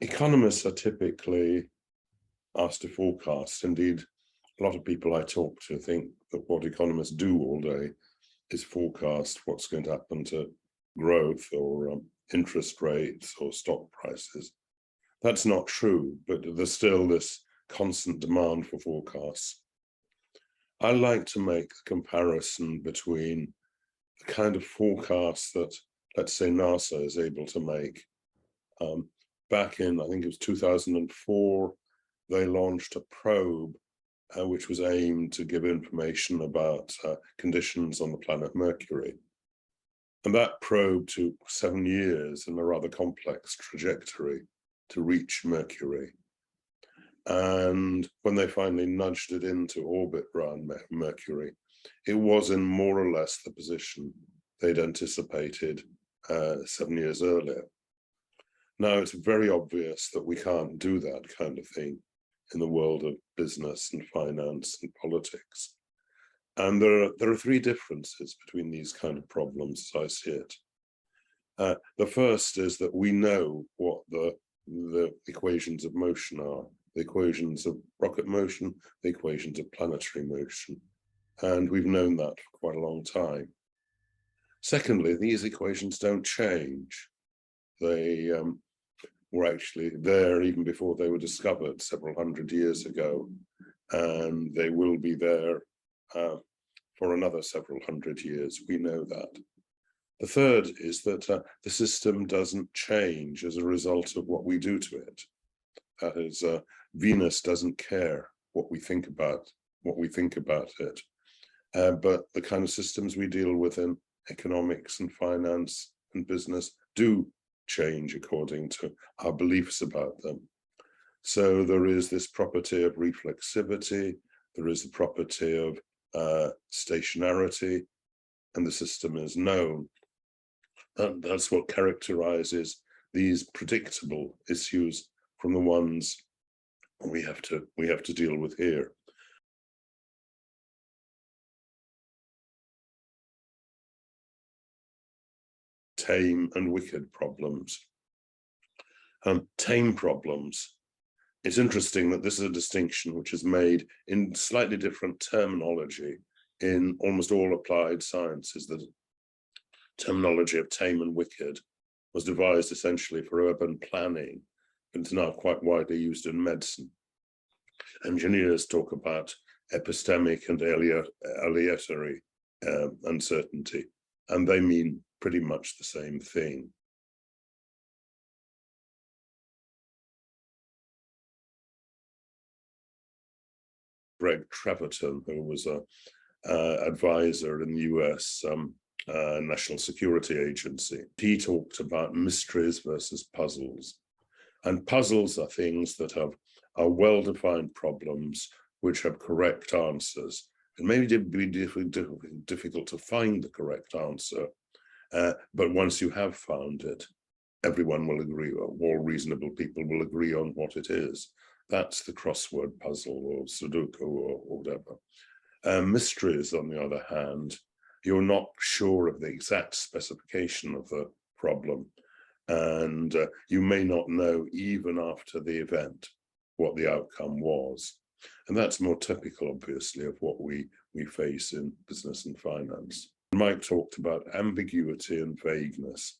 Economists are typically asked to forecast. Indeed, a lot of people I talk to think that what economists do all day is forecast what's going to happen to growth or interest rates or stock prices. That's not true, but there's still this constant demand for forecasts. I like to make a comparison between the kind of forecasts that, let's say, NASA is able to make. Back in, I think it was 2004, they launched a probe which was aimed to give information about conditions on the planet Mercury. And that probe took 7 years in a rather complex trajectory to reach Mercury. And when they finally nudged it into orbit around Mercury, it was in more or less the position they'd anticipated 7 years earlier. Now, it's very obvious that we can't do that kind of thing in the world of business and finance and politics. And there are three differences between these kind of problems as I see it. The first is that we know what the equations of motion are, the equations of rocket motion, the equations of planetary motion. And we've known that for quite a long time. Secondly, these equations don't change. They were actually there even before they were discovered several hundred years ago, and they will be there for another several hundred years. We know that. The third is that the system doesn't change as a result of what we do to it. That is, Venus doesn't care what we think about it, but the kind of systems we deal with in economics and finance and business do change according to our beliefs about them. So there is this property of reflexivity, there is the property of stationarity, and the system is known. And that's what characterizes these predictable issues from the ones we have to deal with here. Tame and wicked problems. Tame problems. It's interesting that this is a distinction which is made in slightly different terminology in almost all applied sciences. The terminology of tame and wicked was devised essentially for urban planning, and it's now quite widely used in medicine. Engineers talk about epistemic and aleatory uncertainty, and they mean pretty much the same thing. Greg Treverton, who was an advisor in the US National Security Agency, he talked about mysteries versus puzzles. And puzzles are things that are well-defined problems which have correct answers. It may be difficult to find the correct answer, but once you have found it, everyone will agree, or all reasonable people will agree on what it is. That's the crossword puzzle or Sudoku or whatever. Mysteries, on the other hand, you're not sure of the exact specification of the problem, and you may not know even after the event what the outcome was. And that's more typical, obviously, of what we face in business and finance. Mike talked about ambiguity and vagueness,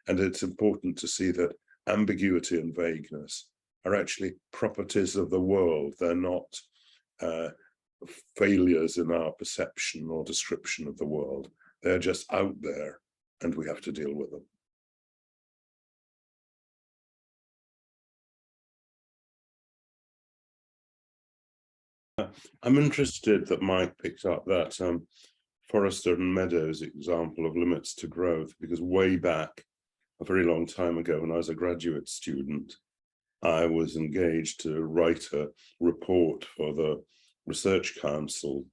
and it's important to see that ambiguity and vagueness are actually properties of the world. They're not failures in our perception or description of the world. They're just out there, and we have to deal with them. I'm interested that Mike picked up that Forrester and Meadows example of limits to growth, because way back, a very long time ago, when I was a graduate student, I was engaged to write a report for the Research Council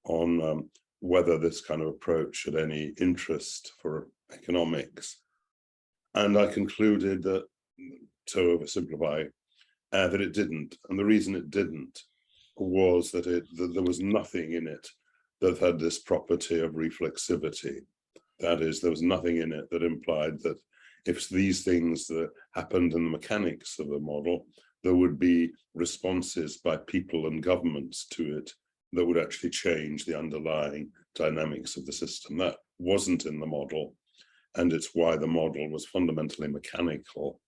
on whether this kind of approach had any interest for economics. And I concluded that, to oversimplify, that it didn't. And the reason it didn't was that there was nothing in it that had this property of reflexivity. That is, there was nothing in it that implied that if these things that happened in the mechanics of the model, there would be responses by people and governments to it that would actually change the underlying dynamics of the system. That wasn't in the model, and it's why the model was fundamentally mechanical.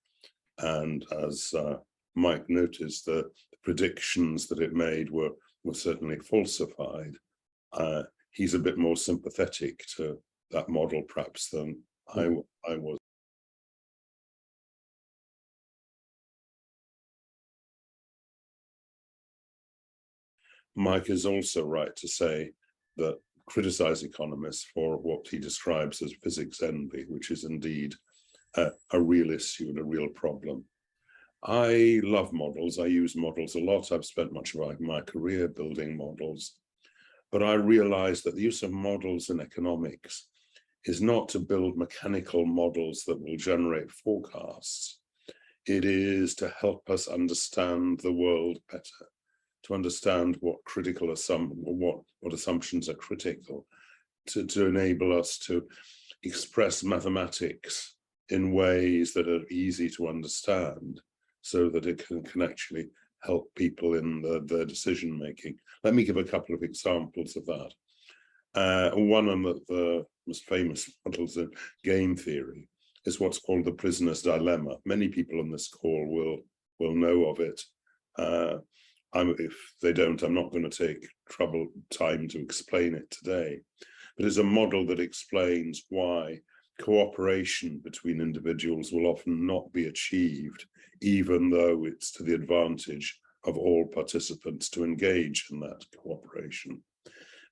And as Mike noticed, the predictions that it made were certainly falsified. He's a bit more sympathetic to that model, perhaps, than I was. Mike is also right to say that criticize economists for what he describes as physics envy, which is indeed a real issue and a real problem. I love models. I use models a lot. I've spent much of my career building models, but I realize that the use of models in economics is not to build mechanical models that will generate forecasts. It is to help us understand the world better, to understand what assumptions are critical, to enable us to express mathematics in ways that are easy to understand, so that it can actually help people in their decision making. Let me give a couple of examples of that. One of the most famous models in game theory is what's called the prisoner's dilemma. Many people on this call will know of it. If they don't, I'm not going to take time to explain it today. But it's a model that explains why cooperation between individuals will often not be achieved, even though it's to the advantage of all participants to engage in that cooperation.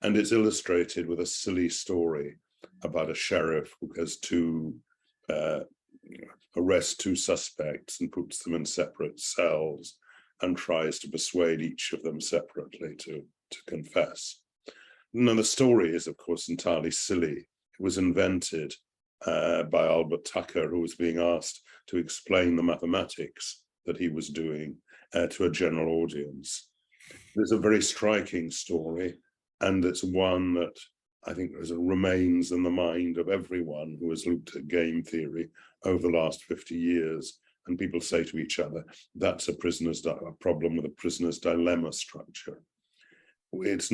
And it's illustrated with a silly story about a sheriff who has arrests two suspects and puts them in separate cells and tries to persuade each of them separately to confess. Now, the story is, of course, entirely silly. It was invented by Albert Tucker, who was being asked to explain the mathematics that he was doing to a general audience. It's a very striking story, and it's one that I think remains in the mind of everyone who has looked at game theory over the last 50 years. And people say to each other, that's a problem with a prisoner's dilemma structure. It's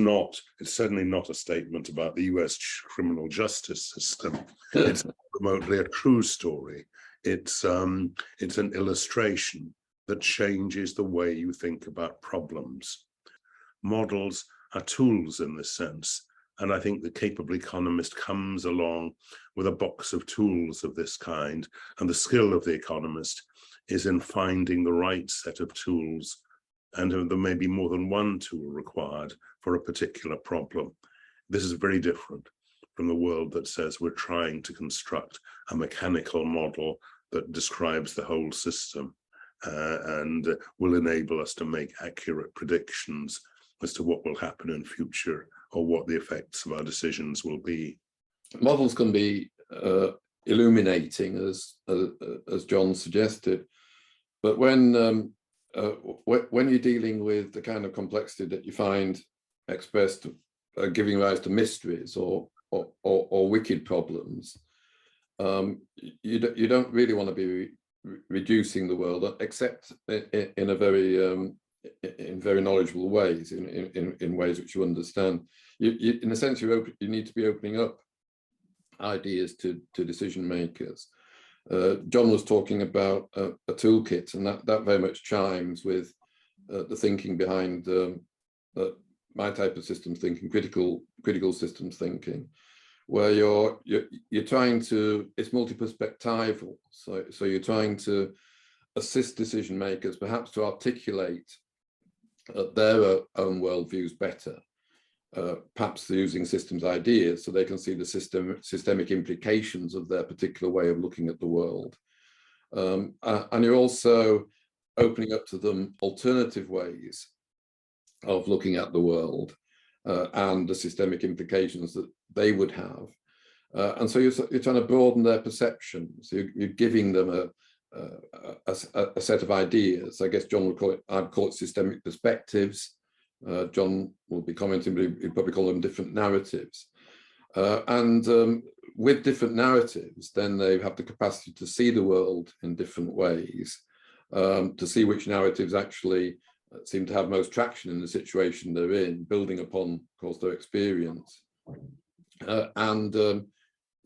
certainly not a statement about the US criminal justice system. It's remotely a true story. It's an illustration that changes the way you think about problems. Models are tools in this sense. And I think the capable economist comes along with a box of tools of this kind. And the skill of the economist is in finding the right set of tools. And there may be more than one tool required for a particular problem. This is very different from the world that says we're trying to construct a mechanical model that describes the whole system and will enable us to make accurate predictions as to what will happen in future or what the effects of our decisions will be. Models can be illuminating, as John suggested, but when you're dealing with the kind of complexity that you find expressed, giving rise to mysteries or wicked problems, you don't really want to be reducing the world, except in a very knowledgeable ways, in ways which you understand. In a sense, you need to be opening up ideas to decision makers. John was talking about a toolkit, and that very much chimes with the thinking behind my type of systems thinking, critical systems thinking, where you're trying to, it's multi-perspectival. So you're trying to assist decision makers perhaps to articulate their own worldviews better. Perhaps they're using systems ideas so they can see the systemic implications of their particular way of looking at the world. And you're also opening up to them alternative ways of looking at the world and the systemic implications that they would have. And so you're trying to broaden their perceptions. You're giving them a set of ideas. I guess John would call it, I'd call it systemic perspectives. John will be commenting, but he'd probably call them different narratives. And with different narratives, then they have the capacity to see the world in different ways, to see which narratives actually seem to have most traction in the situation they're in, building upon, of course, their experience. And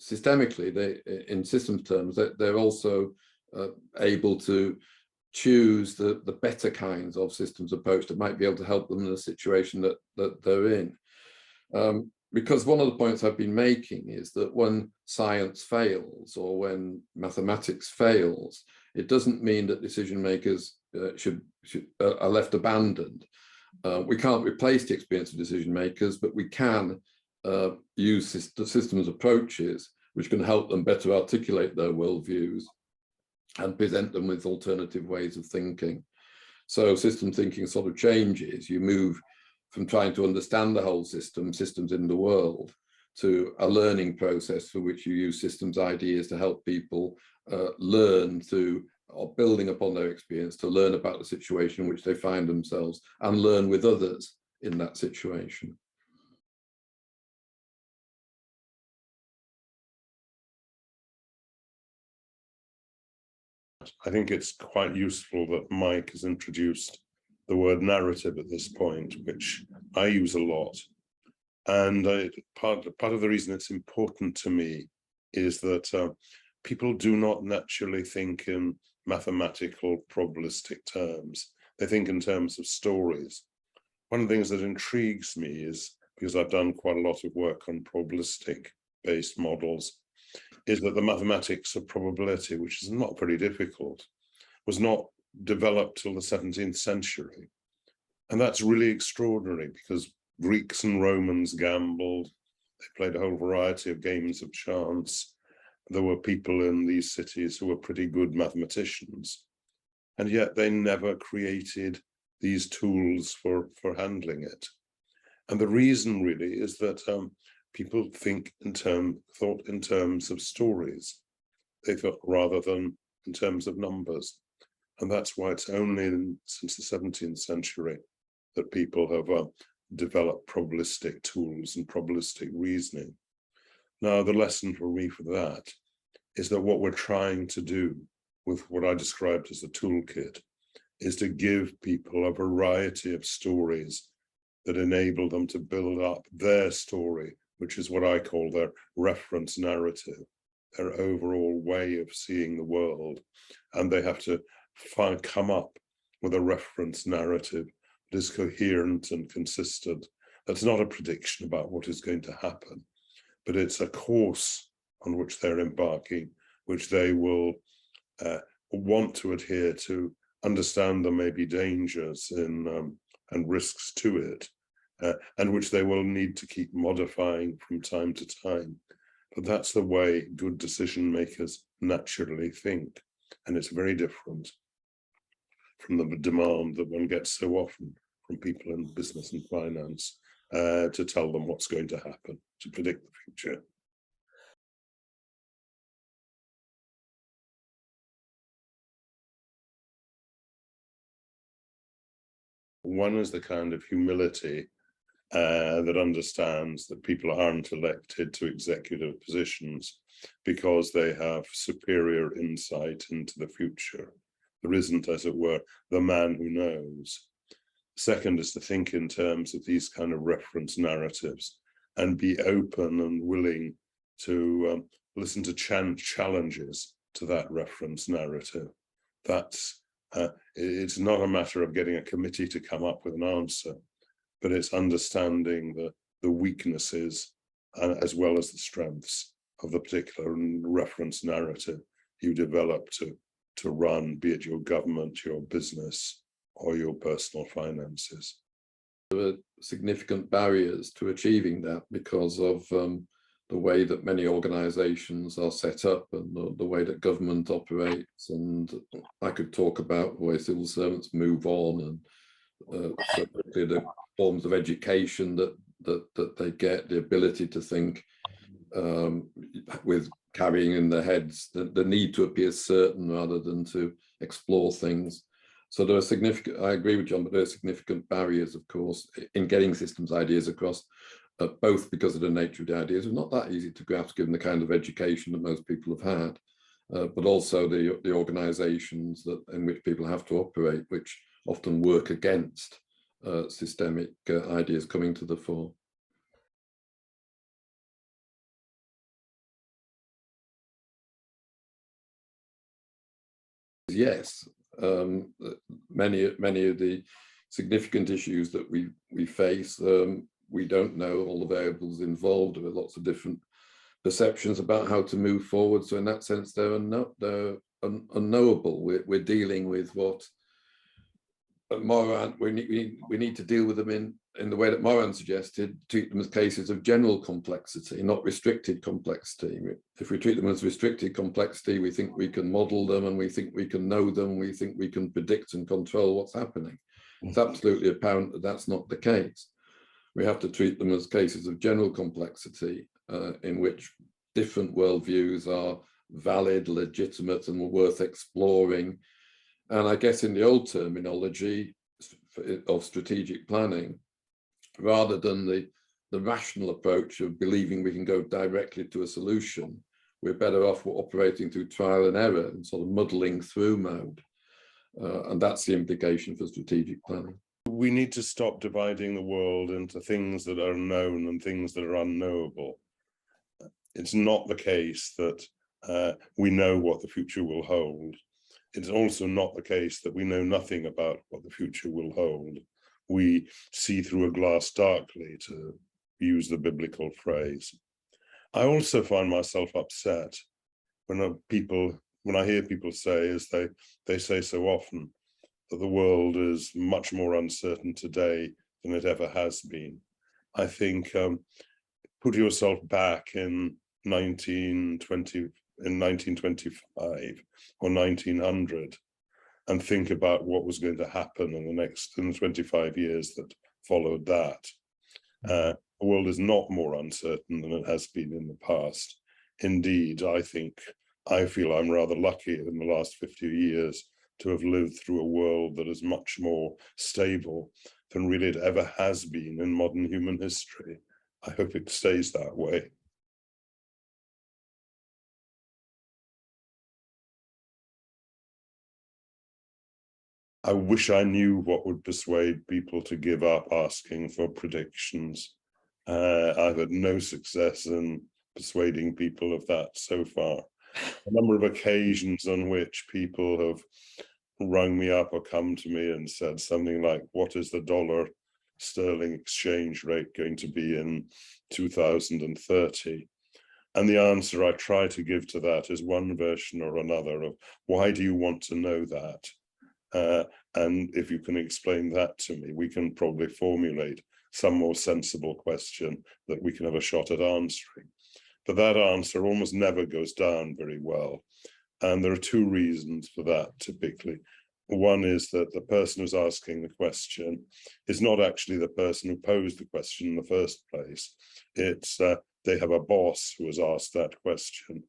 systemically, in systems terms, they're also able to choose the better kinds of systems approach that might be able to help them in the situation that they're in. Because one of the points I've been making is that when science fails or when mathematics fails, it doesn't mean that decision makers are left abandoned. We can't replace the experience of decision makers, but we can use systems approaches which can help them better articulate their worldviews and present them with alternative ways of thinking. So system thinking sort of changes. You move from trying to understand the whole system, systems in the world, to a learning process for which you use systems ideas to help people learn through, or building upon their experience, to learn about the situation in which they find themselves and learn with others in that situation. I think it's quite useful that Mike has introduced the word narrative at this point, which I use a lot. And part of the reason it's important to me is that people do not naturally think in mathematical probabilistic terms. They think in terms of stories. One of the things that intrigues me is, because I've done quite a lot of work on probabilistic-based models, is that the mathematics of probability, which is not very difficult, was not developed till the 17th century. And that's really extraordinary, because Greeks and Romans gambled, they played a whole variety of games of chance. There were people in these cities who were pretty good mathematicians, and yet they never created these tools for handling it. And the reason really is that people thought in terms of stories. They thought rather than in terms of numbers. And that's why it's only since the 17th century that people have developed probabilistic tools and probabilistic reasoning. Now, the lesson for me for that is that what we're trying to do with what I described as a toolkit is to give people a variety of stories that enable them to build up their story, which is what I call their reference narrative, their overall way of seeing the world. And they have to come up with a reference narrative that is coherent and consistent. That's not a prediction about what is going to happen, but it's a course on which they're embarking, which they will want to adhere to, understand there may be dangers in, and risks to it, and which they will need to keep modifying from time to time. But that's the way good decision makers naturally think. And it's very different from the demand that one gets so often from people in business and finance to tell them what's going to happen, to predict the future. One is the kind of humility that understands that people aren't elected to executive positions because they have superior insight into the future. There isn't, as it were, the man who knows. Second is to think in terms of these kind of reference narratives and be open and willing to listen to challenges to that reference narrative. That's it's not a matter of getting a committee to come up with an answer, but it's understanding the weaknesses as well as the strengths of the particular reference narrative you develop to run, be it your government, your business, or your personal finances. There are significant barriers to achieving that because of the way that many organizations are set up and the way that government operates. And I could talk about the way civil servants move on and certainly the forms of education that they get, the ability to think with carrying in their heads the need to appear certain rather than to explore things. So there are significant, I agree with John, but there are significant barriers, of course, in getting systems ideas across. both because of the nature of the ideas, are not that easy to grasp given the kind of education that most people have had, but also the organisations that in which people have to operate, which often work against systemic ideas coming to the fore. Yes, many of the significant issues that we face, we don't know all the variables involved. There are lots of different perceptions about how to move forward. So in that sense, they're unknowable. We're dealing with what Moran, we need to deal with them in the way that Moran suggested, treat them as cases of general complexity, not restricted complexity. If we treat them as restricted complexity, we think we can model them and we think we can know them, we think we can predict and control what's happening. It's absolutely apparent that that's not the case. We have to treat them as cases of general complexity in which different worldviews are valid, legitimate, and worth exploring. And I guess in the old terminology of strategic planning, rather than the rational approach of believing we can go directly to a solution, we're better off operating through trial and error and sort of muddling through mode. And that's the implication for strategic planning. We need to stop dividing the world into things that are known and things that are unknowable. It's not the case that we know what the future will hold. It's also not the case that we know nothing about what the future will hold. We see through a glass darkly, to use the biblical phrase. I also find myself upset when I hear people say, as they say so often, that the world is much more uncertain today than it ever has been. I think put yourself back in 1925 or 1900 and think about what was going to happen in the 25 years that followed that. The world is not more uncertain than it has been in the past. Indeed, I feel I'm rather lucky in the last 50 years to have lived through a world that is much more stable than really it ever has been in modern human history. I hope it stays that way. I wish I knew what would persuade people to give up asking for predictions. I've had no success in persuading people of that so far. A number of occasions on which people have rung me up or come to me and said something like, what is the dollar sterling exchange rate going to be in 2030? And the answer I try to give to that is one version or another of, why do you want to know that? And if you can explain that to me, we can probably formulate some more sensible question that we can have a shot at answering. But that answer almost never goes down very well. And there are two reasons for that, typically. One is that the person who's asking the question is not actually the person who posed the question in the first place. It's they have a boss who has asked that question,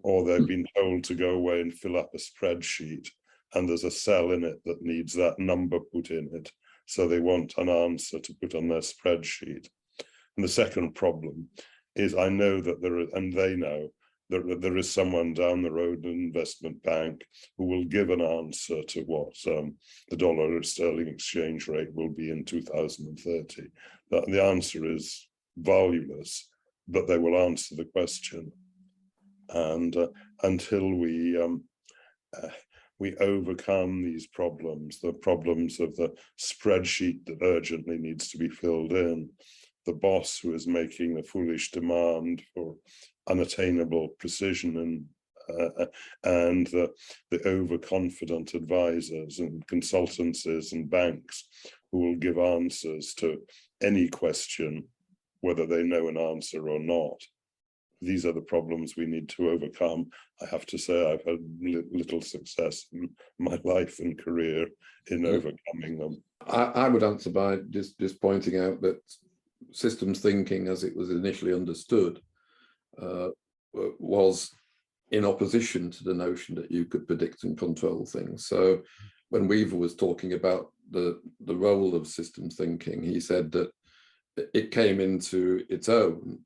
or they've been told to go away and fill up a spreadsheet, and there's a cell in it that needs that number put in it. So they want an answer to put on their spreadsheet. And the second problem is I know that there is, and they know, that there is someone down the road, an investment bank, who will give an answer to what the dollar sterling exchange rate will be in 2030. The answer is valueless, but they will answer the question. And until we overcome these problems, the problems of the spreadsheet that urgently needs to be filled in, the boss who is making a foolish demand for unattainable precision, and the overconfident advisors and consultancies and banks who will give answers to any question, whether they know an answer or not. These are the problems we need to overcome. I have to say I've had little success in my life and career in overcoming them. I would answer by just pointing out that systems thinking, as it was initially understood, was in opposition to the notion that you could predict and control things. So when Weaver was talking about the role of systems thinking, he said that it came into its own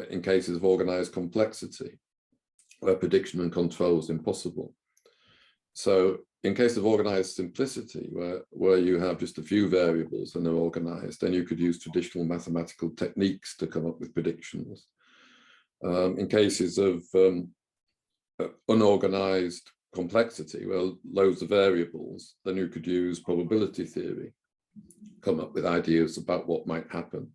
in cases of organized complexity, where prediction and control was impossible. So in case of organized simplicity, where you have just a few variables and they're organized, then you could use traditional mathematical techniques to come up with predictions. In cases of unorganized complexity, well, loads of variables, then you could use probability theory, come up with ideas about what might happen.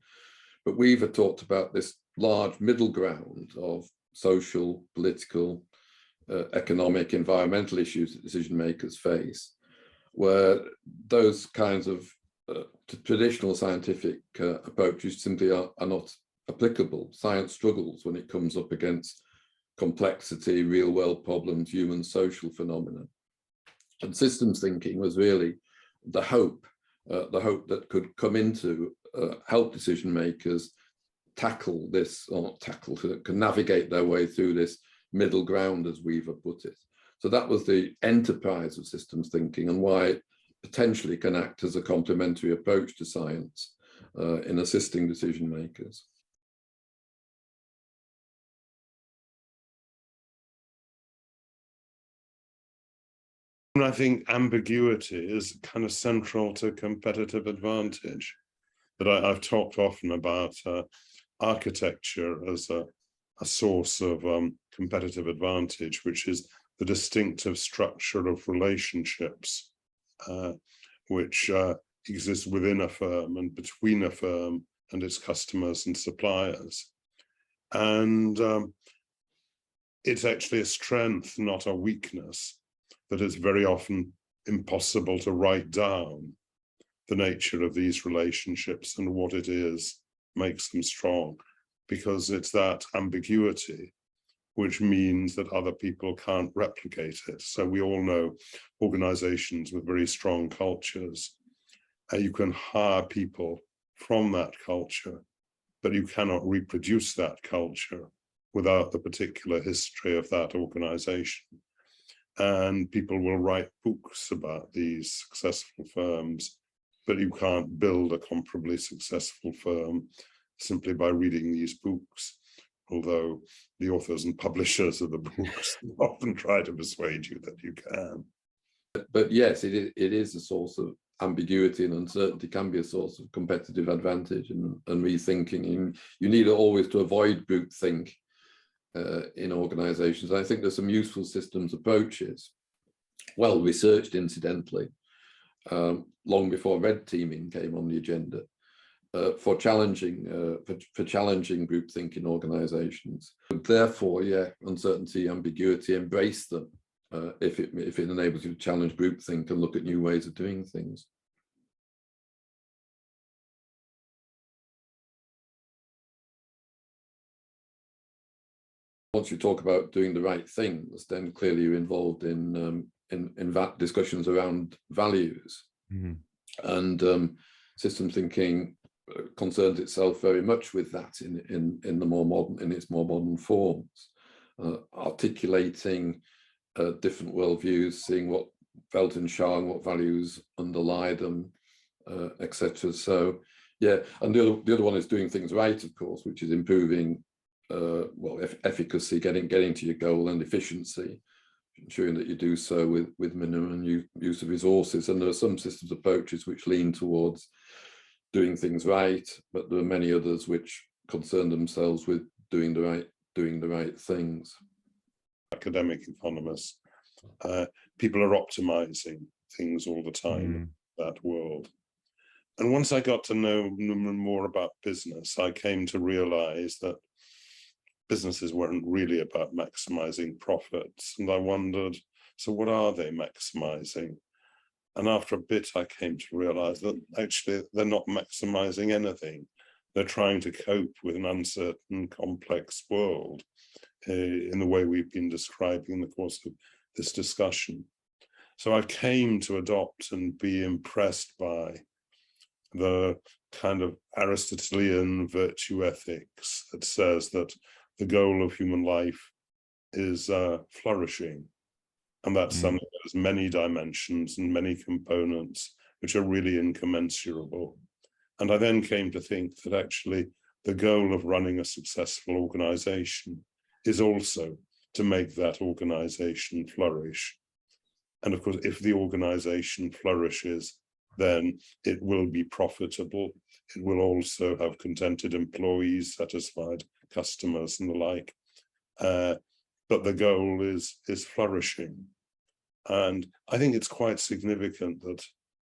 But Weaver talked about this large middle ground of social, political, economic, environmental issues that decision makers face, where those kinds of traditional scientific approaches simply are not applicable. Science struggles when it comes up against complexity, real world problems, human social phenomena. And systems thinking was really the hope that could come into help decision makers tackle this, or not tackle, can navigate their way through this middle ground, as Weaver put it. So that was the enterprise of systems thinking, and why it potentially can act as a complementary approach to science in assisting decision makers. And I think ambiguity is kind of central to competitive advantage. But I've talked often about architecture as a source of competitive advantage, which is the distinctive structure of relationships which exist within a firm and between a firm and its customers and suppliers. And it's actually a strength, not a weakness, that it's very often impossible to write down the nature of these relationships and what it is makes them strong, because it's that ambiguity which means that other people can't replicate it. So we all know organizations with very strong cultures, you can hire people from that culture, but you cannot reproduce that culture without the particular history of that organization. And people will write books about these successful firms, but you can't build a comparably successful firm simply by reading these books, although the authors and publishers of the books often try to persuade you that you can. But yes, it is a source of ambiguity, and uncertainty can be a source of competitive advantage and rethinking. You need always to avoid groupthink in organizations. I think there's some useful systems approaches, well researched incidentally, long before red teaming came on the agenda, for challenging groupthink in organizations. Therefore, yeah, uncertainty, ambiguity, embrace them if it enables you to challenge groupthink and look at new ways of doing things. Once you talk about doing the right things, then clearly you're involved in discussions around values. Mm-hmm. And systems thinking concerns itself very much with that in its more modern forms, articulating different worldviews, seeing what Weltanschauung, what values underlie them, etc. So yeah, and the other one is doing things right, of course, which is improving efficacy, getting to your goal, and efficiency, ensuring that you do so with minimum use of resources. And there are some systems approaches which lean towards doing things right, but there are many others which concern themselves with doing the right things. Academic economists, people are optimizing things all the time in that world. And once I got to know more about business, I came to realize that businesses weren't really about maximizing profits. And I wondered, so what are they maximizing? And after a bit, I came to realize that actually they're not maximizing anything. They're trying to cope with an uncertain, complex world in the way we've been describing in the course of this discussion. So I came to adopt and be impressed by the kind of Aristotelian virtue ethics that says that the goal of human life is flourishing. And that's something that has many dimensions and many components which are really incommensurable. And I then came to think that actually the goal of running a successful organization is also to make that organization flourish. And of course, if the organization flourishes, then it will be profitable. It will also have contented employees, satisfied customers and the like. But the goal is flourishing. And I think it's quite significant that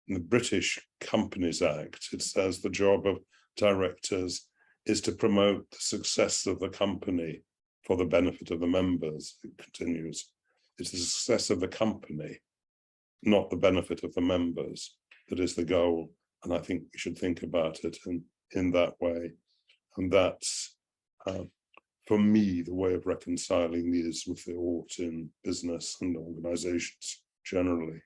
in the British Companies Act, it says the job of directors is to promote the success of the company for the benefit of the members. It continues. It's the success of the company, not the benefit of the members, that is the goal. And I think we should think about it in that way. And that's, for me, the way of reconciling these with the ought in business and organizations generally.